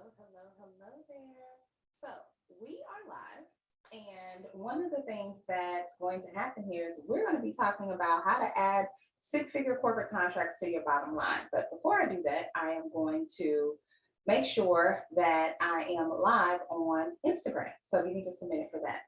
Hello there. So we are live, and one of the things that's going to happen here is we're going to be talking about how to add six-figure corporate contracts to your bottom line. But before I do that, I am going to make sure that I am live on Instagram. So give me just a minute for that.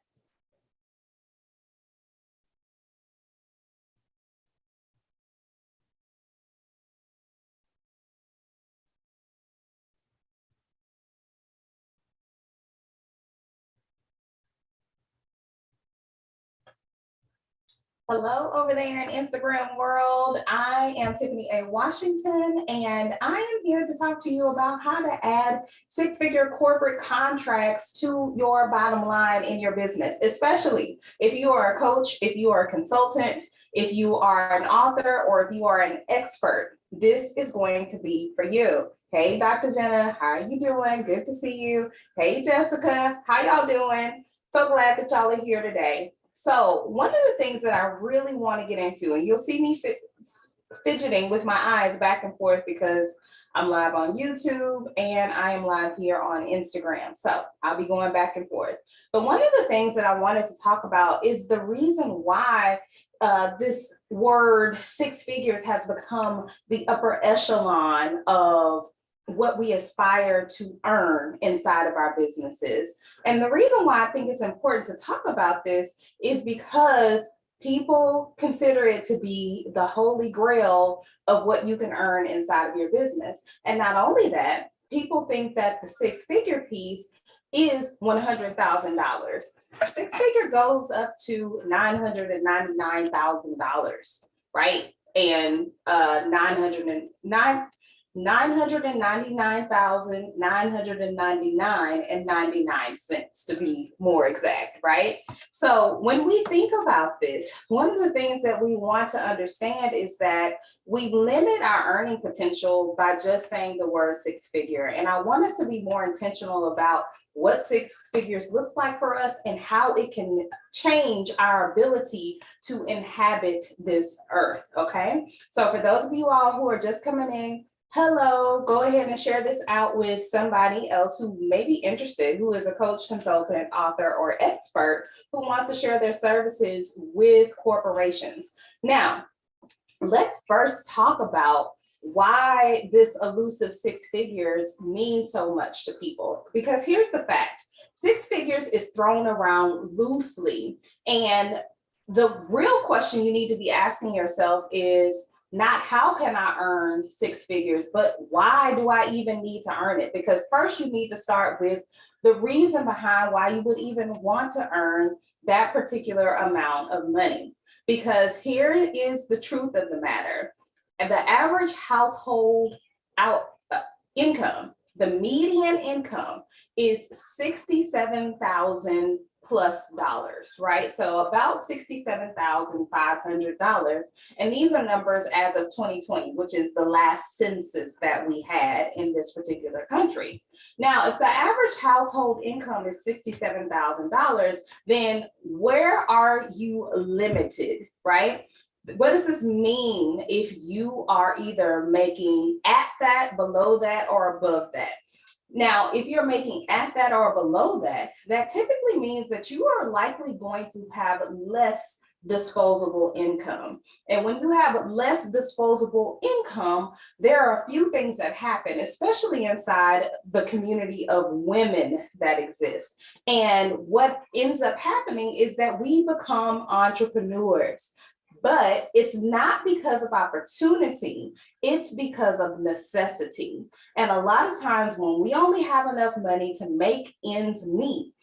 Hello over there in Instagram world. I am Tiffany A. Washington, and I am here to talk to you about how to add six-figure corporate contracts to your bottom line in your business, especially if you are a coach, if you are a consultant, if you are an author, or if you are an expert. This is going to be for you. Hey, Dr. Jenna, how are you doing? Good to see you. Hey, Jessica, how y'all doing? So glad that y'all are here today. So one of the things that I really want to get into, and you'll see me fidgeting with my eyes back and forth because I'm live on YouTube and I am live here on Instagram. So I'll be going back and forth. But one of the things that I wanted to talk about is the reason why this word six figures has become the upper echelon of what we aspire to earn inside of our businesses. And the reason why I think it's important to talk about this is because people consider it to be the holy grail of what you can earn inside of your business. And not only that, people think that the six-figure piece is $100,000. Six-figure goes up to $999,000, right? And 999,999.99 to be more exact, right? So when we think about this, one of the things that we want to understand is that we limit our earning potential by just saying the word six figure. And I want us to be more intentional about what six figures looks like for us and how it can change our ability to inhabit this earth, okay? So for those of you all who are just coming in, hello, go ahead and share this out with somebody else who may be interested, who is a coach, consultant, author, or expert who wants to share their services with corporations. Now, let's first talk about why this elusive six figures means so much to people. Because here's the fact, six figures is thrown around loosely. And the real question you need to be asking yourself is, not how can I earn six figures, but why do I even need to earn it? Because first you need to start with the reason behind why you would even want to earn that particular amount of money. Because here is the truth of the matter. And the average household income, the median income is $67,000 plus dollars, right? So about $67,500. And these are numbers as of 2020, which is the last census that we had in this particular country. Now, if the average household income is $67,000, then where are you limited, right? What does this mean if you are either making at that, below that, or above that? Now, if you're making at that or below that, that typically means that you are likely going to have less disposable income. And when you have less disposable income, there are a few things that happen, especially inside the community of women that exist. And what ends up happening is that we become entrepreneurs. But it's not because of opportunity, it's because of necessity. And a lot of times when we only have enough money to make ends meet,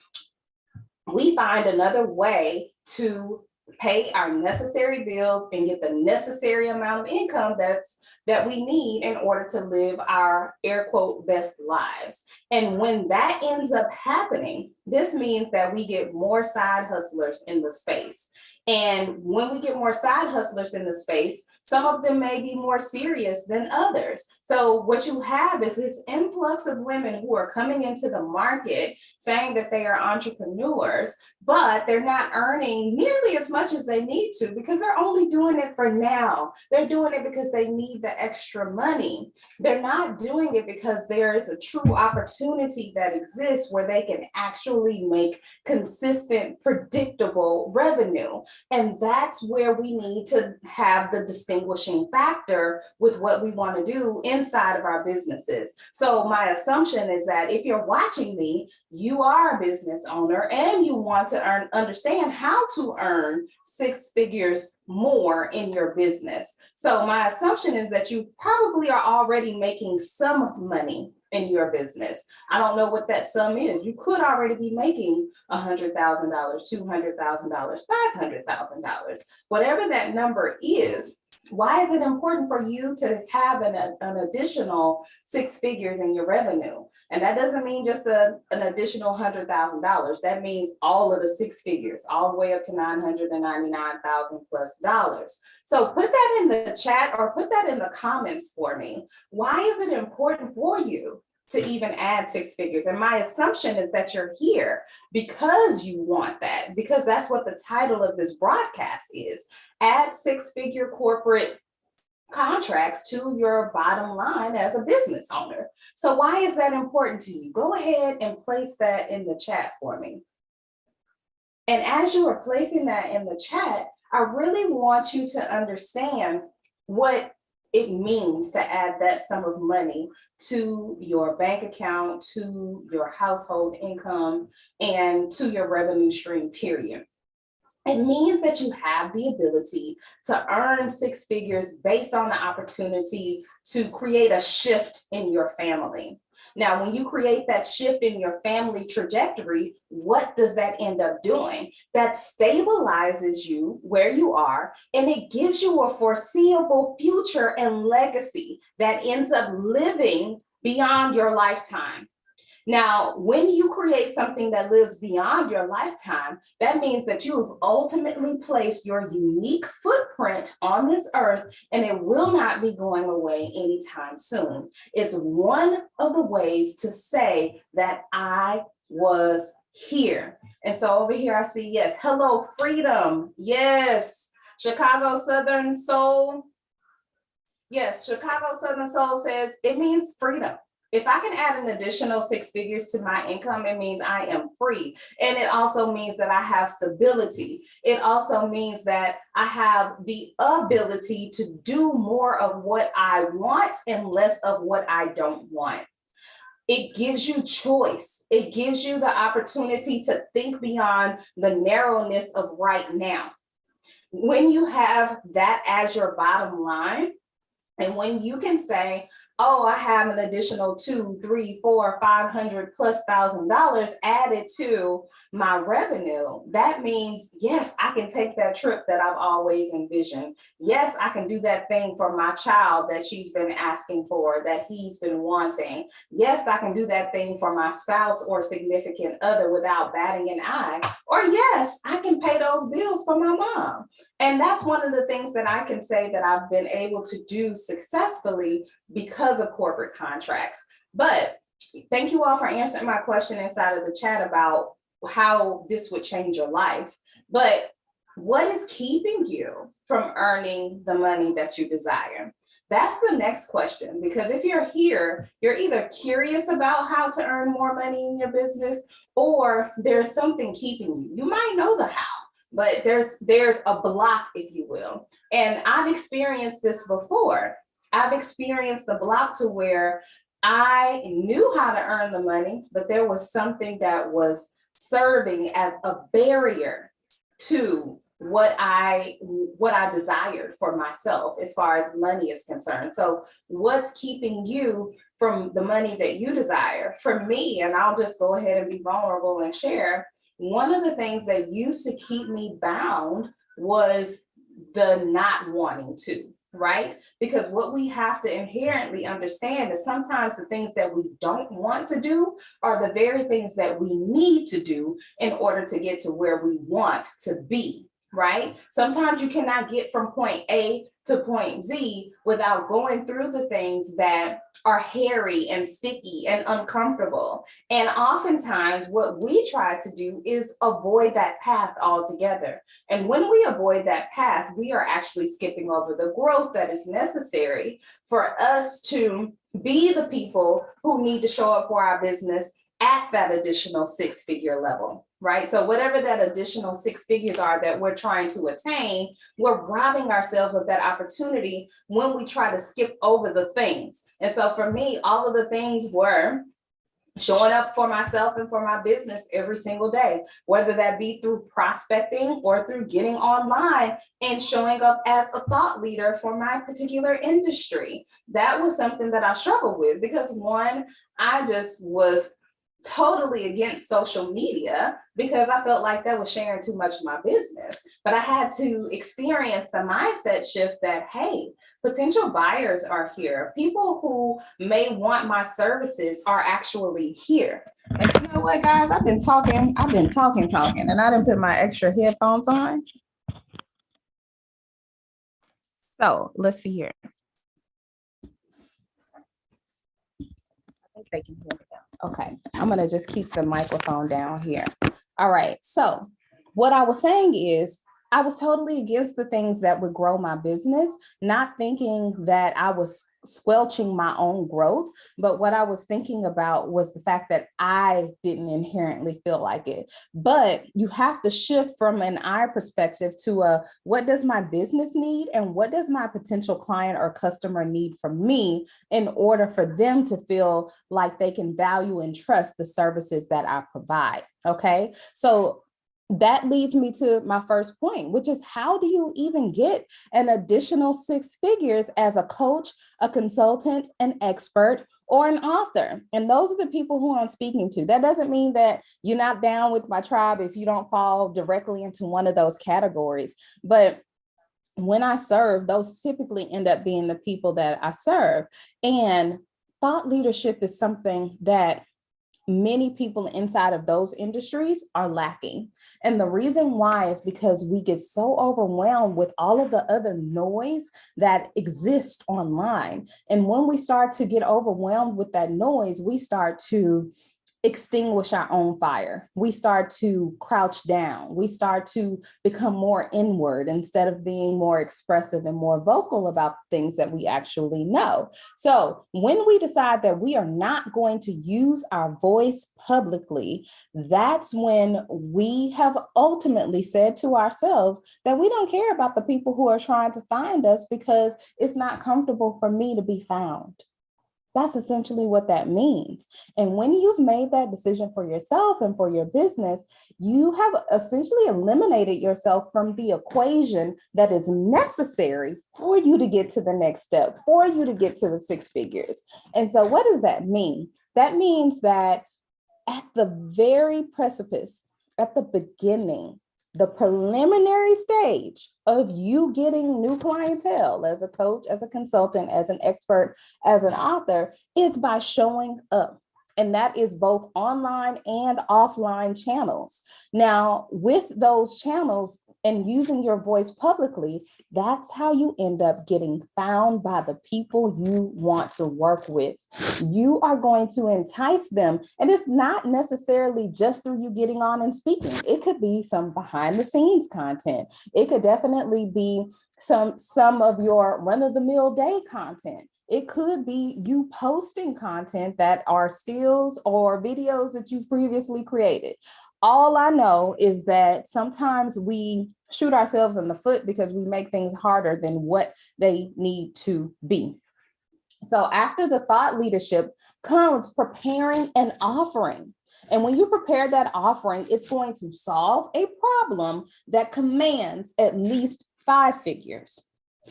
we find another way to pay our necessary bills and get the necessary amount of income that we need in order to live our air quote best lives. And when that ends up happening, This means that we get more side hustlers in the space. And when we get more side hustlers in the space, some of them may be more serious than others. So what you have is this influx of women who are coming into the market saying that they are entrepreneurs, but they're not earning nearly as much as they need to because they're only doing it for now. They're doing it because they need the extra money. They're not doing it because there is a true opportunity that exists where they can actually make consistent, predictable revenue. And that's where we need to have the distinguishing factor with what we want to do inside of our businesses. So my assumption is that if you're watching me, you are a business owner and you want to understand how to earn 6 figures more in your business. So my assumption is that you probably are already making some money in your business. I don't know what that sum is. You could already be making $100,000, $200,000, $500,000, whatever that number is. Why is it important for you to have an additional 6 figures in your revenue? And that doesn't mean just an additional $100,000. That means all of the 6 figures, all the way up to $999,000 plus dollars. So put that in the chat or put that in the comments for me. Why is it important for you to even add 6 figures? And my assumption is that you're here because you want that, because that's what the title of this broadcast is. Add 6-figure corporate contracts to your bottom line as a business owner. So why is that important to you? Go ahead and place that in the chat for me. And as you are placing that in the chat, I really want you to understand what it means to add that sum of money to your bank account, to your household income, and to your revenue stream, period. It means that you have the ability to earn 6 figures based on the opportunity to create a shift in your family. Now, when you create that shift in your family trajectory, what does that end up doing? That stabilizes you where you are, and it gives you a foreseeable future and legacy that ends up living beyond your lifetime. Now, when you create something that lives beyond your lifetime, that means that you have ultimately placed your unique footprint on this earth, and it will not be going away anytime soon. It's one of the ways to say that I was here. And so over here, I see, yes, hello, freedom. Yes, Chicago Southern Soul. Yes, Chicago Southern Soul says it means freedom. If I can add an additional 6 figures to my income, it means I am free. And it also means that I have stability. It also means that I have the ability to do more of what I want and less of what I don't want. It gives you choice. It gives you the opportunity to think beyond the narrowness of right now. When you have that as your bottom line, and when you can say, oh, I have an additional $200,000, $300,000, $400,000, $500,000 plus added to my revenue, that means, yes, I can take that trip that I've always envisioned. Yes, I can do that thing for my child that she's been asking for, that he's been wanting. Yes, I can do that thing for my spouse or significant other without batting an eye. Or yes, I can pay those bills for my mom. And that's one of the things that I can say that I've been able to do successfully because of corporate contracts. But thank you all for answering my question inside of the chat about how this would change your life. But what is keeping you from earning the money that you desire? That's the next question, because if you're here, you're either curious about how to earn more money in your business, or there's something keeping you. You might know the how, but there's a block, if you will. And I've experienced this before. I've experienced the block to where I knew how to earn the money, but there was something that was serving as a barrier to what I desired for myself as far as money is concerned. So what's keeping you from the money that you desire? For me, and I'll just go ahead and be vulnerable and share, one of the things that used to keep me bound was the not wanting to. right? Because what we have to inherently understand is sometimes the things that we don't want to do are the very things that we need to do in order to get to where we want to be, right? Sometimes you cannot get from point A to point Z without going through the things that are hairy and sticky and uncomfortable. And oftentimes what we try to do is avoid that path altogether. And when we avoid that path, we are actually skipping over the growth that is necessary for us to be the people who need to show up for our business at that additional six-figure level, right? So whatever that additional six figures are that we're trying to attain, we're robbing ourselves of that opportunity when we try to skip over the things. And so for me, all of the things were showing up for myself and for my business every single day, whether that be through prospecting or through getting online and showing up as a thought leader for my particular industry. That was something that I struggled with because one, I just was totally against social media because I felt like that was sharing too much of my business. But I had to experience the mindset shift that, hey, potential buyers are here. People who may want my services are actually here. And you know what, guys? I've been talking, and I didn't put my extra headphones on. So let's see here. I think they can hear me now. Okay, I'm gonna just keep the microphone down here. All right, so what I was saying is I was totally against the things that would grow my business, not thinking that I was squelching my own growth, but what I was thinking about was the fact that I didn't inherently feel like it. But you have to shift from an I perspective to a what does my business need and what does my potential client or customer need from me in order for them to feel like they can value and trust the services that I provide. Okay, so that leads me to my first point, which is how do you even get an additional six figures as a coach, a consultant, an expert, or an author? And those are the people who I'm speaking to. That doesn't mean that you're not down with my tribe if you don't fall directly into one of those categories. But when I serve, those typically end up being the people that I serve. And thought leadership is something that many people inside of those industries are lacking. And the reason why is because we get so overwhelmed with all of the other noise that exists online. And when we start to get overwhelmed with that noise, we start to extinguish our own fire. We start to crouch down. We start to become more inward instead of being more expressive and more vocal about things that we actually know. So when we decide that we are not going to use our voice publicly, that's when we have ultimately said to ourselves that we don't care about the people who are trying to find us because it's not comfortable for me to be found. That's essentially what that means. And when you've made that decision for yourself and for your business, you have essentially eliminated yourself from the equation that is necessary for you to get to the next step, for you to get to the six figures. And so what does that mean? That means that at the very precipice, at the beginning, the preliminary stage of you getting new clientele as a coach, as a consultant, as an expert, as an author is by showing up. And that is both online and offline channels. Now, with those channels and using your voice publicly, that's how you end up getting found by the people you want to work with. You are going to entice them. And it's not necessarily just through you getting on and speaking. It could be some behind the scenes content. It could definitely be some of your run-of-the-mill day content. It could be you posting content that are stills or videos that you've previously created. All I know is that sometimes we shoot ourselves in the foot because we make things harder than what they need to be. So after the thought leadership comes preparing an offering. And when you prepare that offering, it's going to solve a problem that commands at least 5 figures.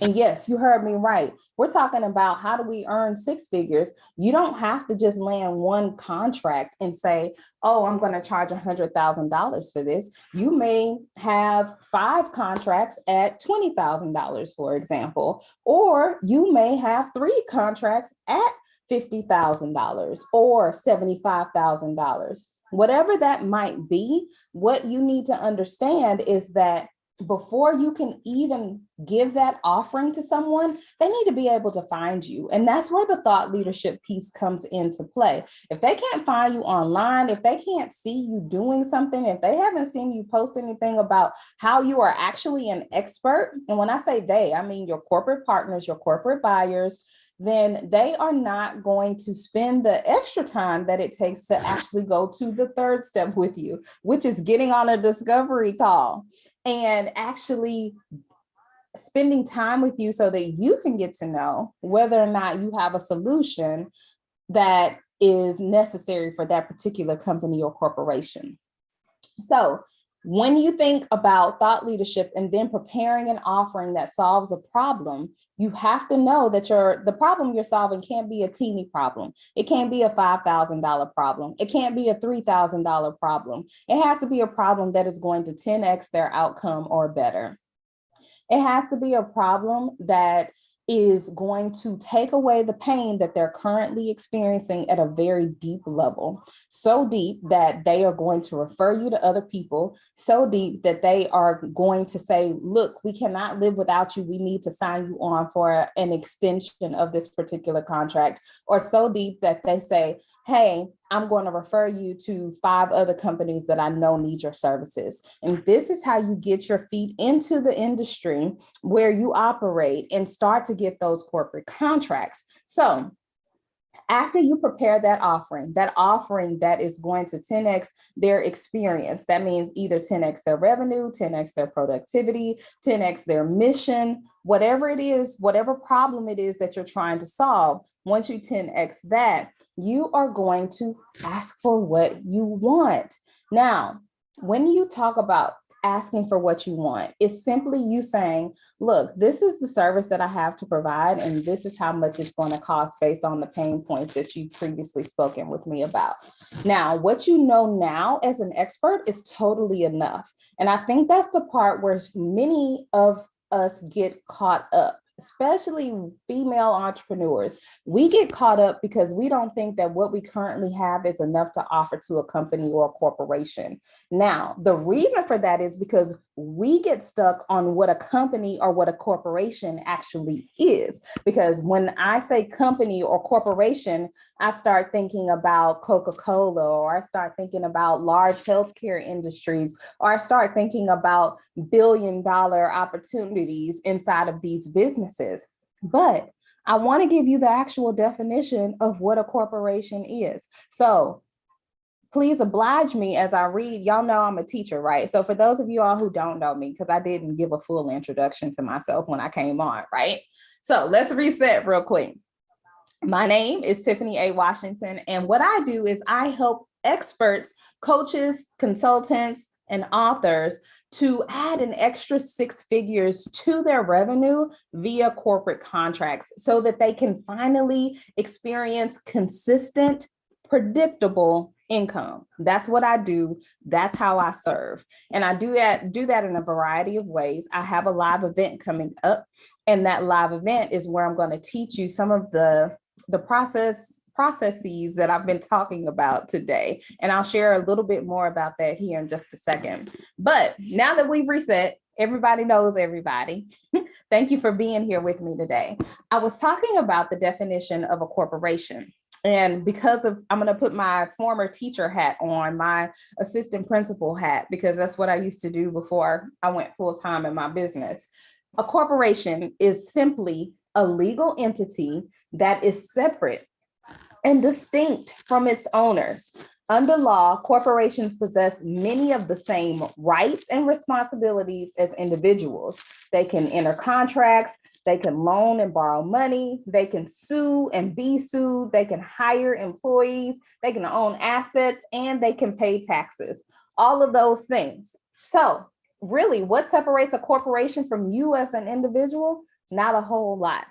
And yes, you heard me right. We're talking about how do we earn six figures. You don't have to just land one contract and say, oh, I'm going to charge $100,000 for this. You may have 5 contracts at $20,000, for example, or you may have 3 contracts at $50,000 or $75,000. Whatever that might be, what you need to understand is that before you can even give that offering to someone, they need to be able to find you. And that's where the thought leadership piece comes into play. If they can't find you online, if they can't see you doing something, if they haven't seen you post anything about how you are actually an expert, and when I say they, I mean your corporate partners, your corporate buyers, then they are not going to spend the extra time that it takes to actually go to the third step with you, which is getting on a discovery call and actually spending time with you so that you can get to know whether or not you have a solution that is necessary for that particular company or corporation. So when you think about thought leadership and then preparing an offering that solves a problem, you have to know that the problem you're solving can't be a teeny problem. It can't be a $5,000 problem. It can't be a $3,000 problem. It has to be a problem that is going to 10x their outcome or better. It has to be a problem that is going to take away the pain that they're currently experiencing at a very deep level, so deep that they are going to refer you to other people, so deep that they are going to say, look, we cannot live without you. We need to sign you on for an extension of this particular contract, or so deep that they say, hey, I'm going to refer you to 5 other companies that I know need your services. And this is how you get your feet into the industry where you operate and start to get those corporate contracts. So after you prepare that offering that is going to 10x their experience, that means either 10x their revenue, 10x their productivity, 10x their mission, whatever it is, whatever problem it is that you're trying to solve, once you 10x that, you are going to ask for what you want. Now, when you talk about asking for what you want, it's simply you saying, look, this is the service that I have to provide, and this is how much it's going to cost based on the pain points that you've previously spoken with me about. Now, what you know now as an expert is totally enough. And I think that's the part where many of us get caught up, especially female entrepreneurs. We get caught up because we don't think that what we currently have is enough to offer to a company or a corporation. Now, the reason for that is because we get stuck on what a company or what a corporation actually is. Because when I say company or corporation, I start thinking about Coca-Cola, or I start thinking about large healthcare industries, or I start thinking about billion-dollar opportunities inside of these businesses. But I want to give you the actual definition of what a corporation is. So please oblige me as I read. Y'all know I'm a teacher, right? So for those of you all who don't know me, because I didn't give a full introduction to myself when I came on, right? So let's reset real quick. My name is Tiffany A. Washington, and what I do is I help experts, coaches, consultants, and authors to add an extra 6 figures to their revenue via corporate contracts so that they can finally experience consistent, predictable income. That's what I do. That's how I serve. And I do that in a variety of ways. I have a live event coming up, and that live event is where I'm going to teach you some of the processes that I've been talking about today. And I'll share a little bit more about that here in just a second. But now that we've reset, everybody knows everybody. Thank you for being here with me today. I was talking about the definition of a corporation. And because I'm going to put my former teacher hat on, my assistant principal hat, because that's what I used to do before I went full time in my business. A corporation is simply a legal entity that is separate and distinct from its owners. Under law, corporations possess many of the same rights and responsibilities as individuals. They can enter contracts, they can loan and borrow money, they can sue and be sued, they can hire employees, they can own assets, and they can pay taxes. All of those things. So really, what separates a corporation from you as an individual? not a whole lot.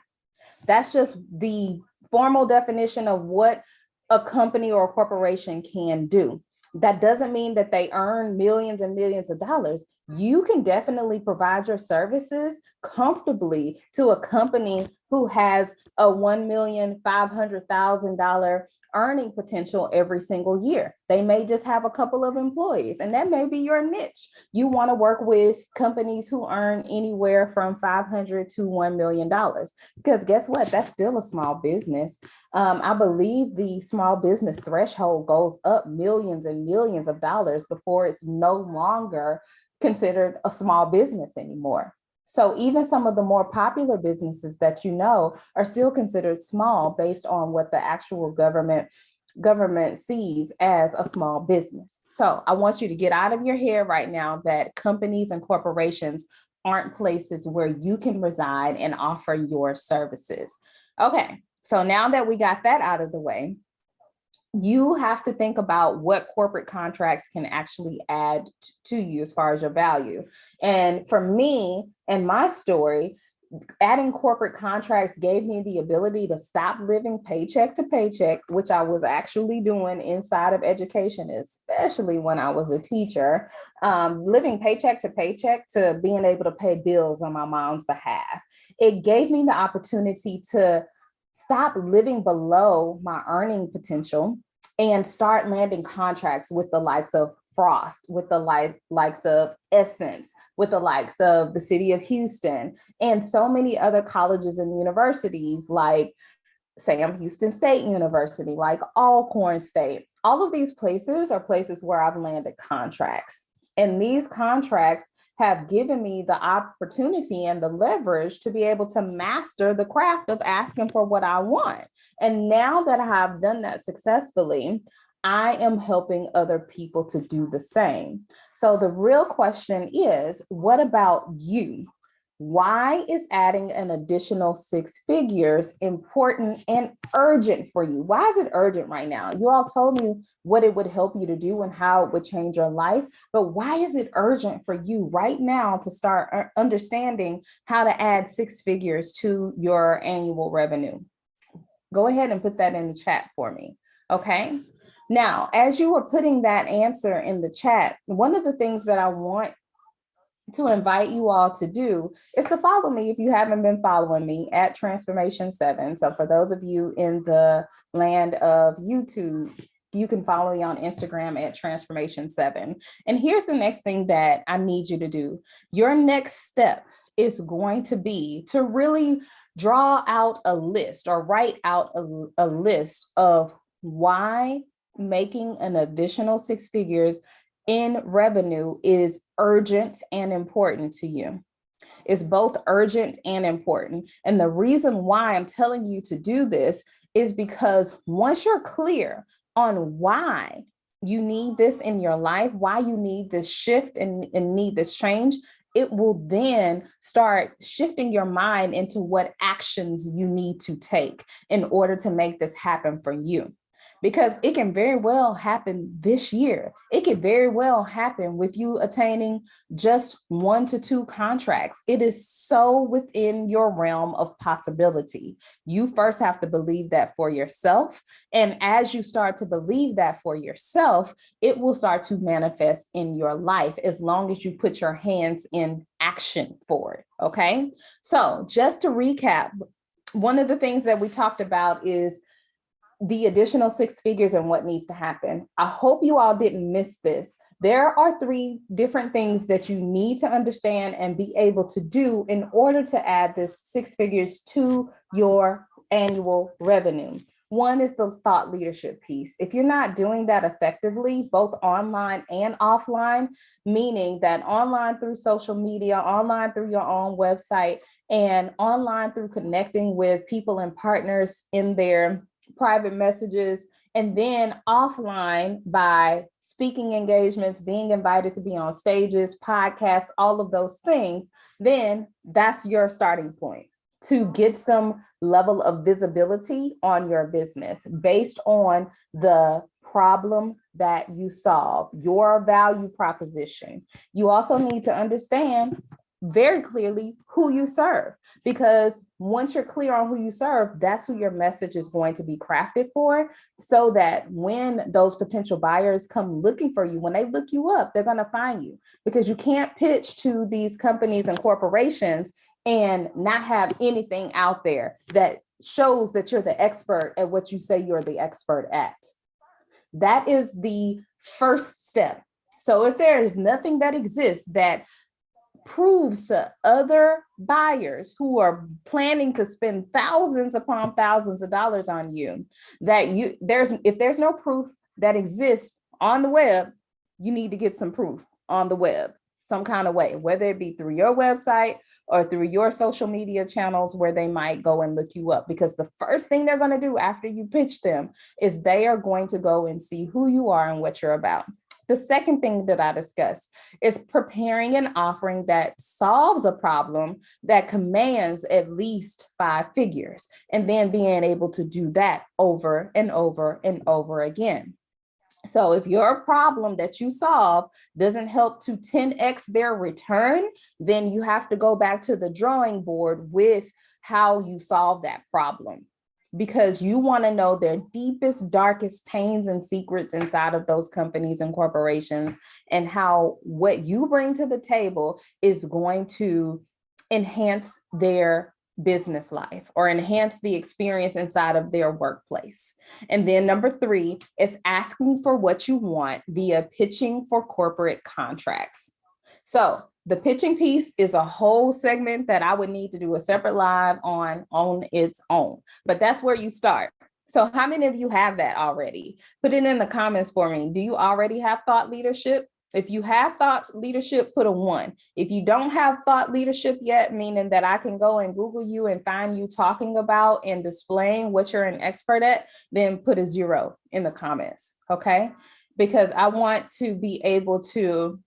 That's just the formal definition of what a company or a corporation can do. That doesn't mean that they earn millions and millions of dollars. You can definitely provide your services comfortably to a company who has a $1,500,000 earning potential every single year. They may just have a couple of employees, and that may be your niche. You want to work with companies who earn anywhere from $500 to $1 million, because guess what? That's still a small business. I believe the small business threshold goes up millions and millions of dollars before it's no longer considered a small business anymore. So even some of the more popular businesses that you know are still considered small based on what the actual government sees as a small business. So I want you to get out of your head right now that companies and corporations aren't places where you can reside and offer your services. Okay, so now that we got that out of the way, you have to think about what corporate contracts can actually add to you as far as your value. And for me and my story, adding corporate contracts gave me the ability to stop living paycheck to paycheck, which I was actually doing inside of education, especially when I was a teacher, living paycheck to paycheck to being able to pay bills on my mom's behalf. It gave me the opportunity to stop living below my earning potential and start landing contracts with the likes of Frost, with the likes of Essence, with the likes of the city of Houston, and so many other colleges and universities like Sam Houston State University, like Alcorn State. All of these places are places where I've landed contracts. And these contracts have given me the opportunity and the leverage to be able to master the craft of asking for what I want. And now that I have done that successfully, I am helping other people to do the same. So the real question is, what about you? Why is adding an additional 6 figures important and urgent for you? Why is it urgent right now? You all told me what it would help you to do and how it would change your life, but why is it urgent for you right now to start understanding how to add 6 figures to your annual revenue? Go ahead and put that in the chat for me, okay? Now, as you were putting that answer in the chat, one of the things that I want to invite you all to do is to follow me if you haven't been following me at Transformation 7. So for those of you in the land of YouTube, you can follow me on Instagram at Transformation 7. And here's the next thing that I need you to do. Your next step is going to be to really draw out a list or write out a list of why making an additional 6 figures in revenue is urgent and important to you. It's both urgent and important. And the reason why I'm telling you to do this is because once you're clear on why you need this in your life, why you need this shift and need this change, it will then start shifting your mind into what actions you need to take in order to make this happen for you. Because it can very well happen this year. It could very well happen with you attaining just 1 to 2 contracts. It is so within your realm of possibility. You first have to believe that for yourself. And as you start to believe that for yourself, it will start to manifest in your life as long as you put your hands in action for it, okay? So just to recap, one of the things that we talked about is the additional 6 figures and what needs to happen. I hope you all didn't miss this. There are 3 different things that you need to understand and be able to do in order to add this 6 figures to your annual revenue. One is the thought leadership piece. If you're not doing that effectively, both online and offline, meaning that online through social media, online through your own website, and online through connecting with people and partners in their private messages, and then offline by speaking engagements, being invited to be on stages, podcasts, all of those things, then that's your starting point to get some level of visibility on your business based on the problem that you solve, your value proposition. You also need to understand very clearly who you serve, because once you're clear on who you serve, that's who your message is going to be crafted for, so that when those potential buyers come looking for you, when they look you up, they're going to find you, because you can't pitch to these companies and corporations and not have anything out there that shows that you're the expert at what you say you're the expert at. That is the first step. So if there is nothing that exists that proves to other buyers who are planning to spend thousands upon thousands of dollars on you, that if there's no proof that exists on the web, you need to get some proof on the web, some kind of way, whether it be through your website or through your social media channels where they might go and look you up. Because the first thing they're going to do after you pitch them is they are going to go and see who you are and what you're about. The second thing that I discussed is preparing an offering that solves a problem that commands at least 5 figures, and then being able to do that over and over and over again. So if your problem that you solve doesn't help to 10x their return, then you have to go back to the drawing board with how you solve that problem, because you want to know their deepest, darkest pains and secrets inside of those companies and corporations, and how what you bring to the table is going to enhance their business life or enhance the experience inside of their workplace. And then number 3 is asking for what you want via pitching for corporate contracts. So the pitching piece is a whole segment that I would need to do a separate live on its own, but that's where you start. So how many of you have that already? Put it in the comments for me. Do you already have thought leadership? If you have thought leadership, put a 1. If you don't have thought leadership yet, meaning that I can go and Google you and find you talking about and displaying what you're an expert at, then put a 0 in the comments, okay? Because I want to be able to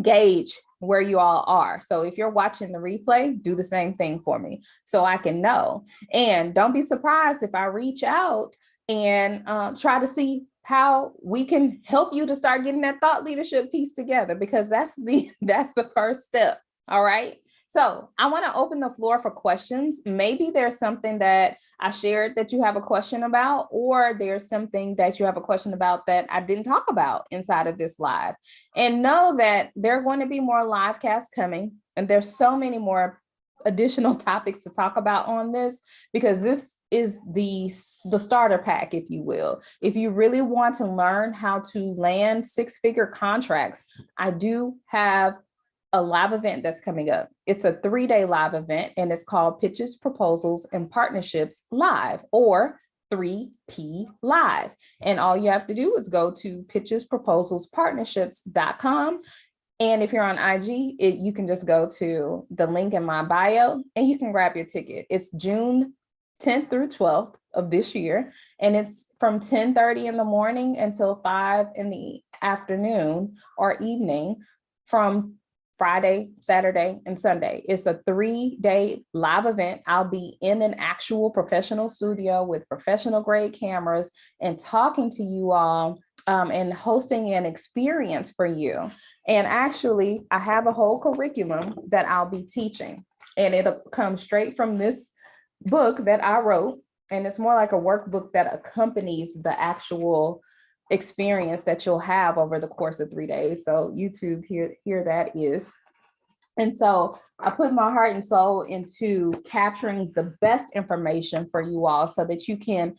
gauge where you all are. So if you're watching the replay, do the same thing for me so I can know. And don't be surprised if I reach out and try to see how we can help you to start getting that thought leadership piece together, because that's the first step. All right. So I want to open the floor for questions. Maybe there's something that I shared that you have a question about, or there's something that you have a question about that I didn't talk about inside of this live. And know that there are going to be more live casts coming, and there's so many more additional topics to talk about on this, because this is the starter pack, if you will. If you really want to learn how to land 6-figure contracts, I do have a live event that's coming up. It's a 3-day live event, and it's called Pitches, Proposals, and Partnerships Live, or 3P Live. And all you have to do is go to pitchesproposalspartnerships.com. And if you're on IG, you can just go to the link in my bio and you can grab your ticket. It's June 10th through 12th of this year. And it's from 10:30 in the morning until 5 in the afternoon or evening, from Friday, Saturday, and Sunday. It's a 3-day live event. I'll be in an actual professional studio with professional grade cameras and talking to you all and hosting an experience for you. And actually, I have a whole curriculum that I'll be teaching, and it'll come straight from this book that I wrote. And it's more like a workbook that accompanies the actual experience that you'll have over the course of 3 days. So YouTube, here that is. And so I put my heart and soul into capturing the best information for you all so that you can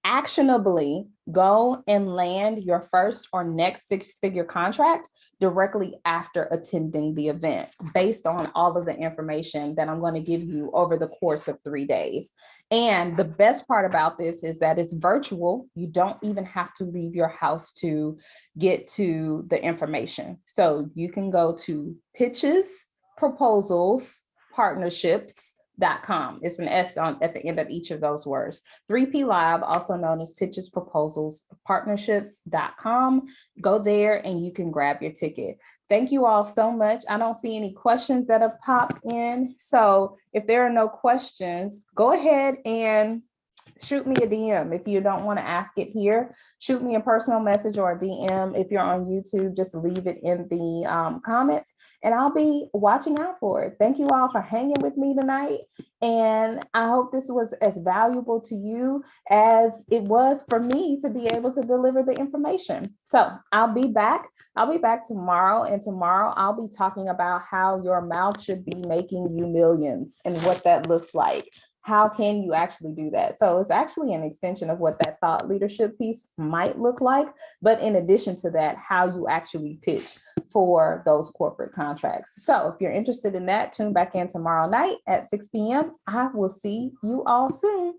actionably go and land your first or next 6-figure contract directly after attending the event, based on all of the information that I'm going to give you over the course of 3 days. And the best part about this is that it's virtual. You don't even have to leave your house to get to the information. So you can go to pitchesproposalspartnerships.com. It's an S at the end of each of those words. 3P Live, also known as pitchesproposalspartnerships.com. Go there and you can grab your ticket. Thank you all so much. I don't see any questions that have popped in. So if there are no questions, go ahead and shoot me a DM. If you don't want to ask it here, shoot me a personal message or a DM. If you're on YouTube, just leave it in the comments and I'll be watching out for it. Thank you all for hanging with me tonight. And I hope this was as valuable to you as it was for me to be able to deliver the information. So I'll be back. I'll be back tomorrow, and tomorrow I'll be talking about how your mouth should be making you millions and what that looks like. How can you actually do that? So it's actually an extension of what that thought leadership piece might look like. But in addition to that, how you actually pitch for those corporate contracts. So if you're interested in that, tune back in tomorrow night at 6 p.m. I will see you all soon.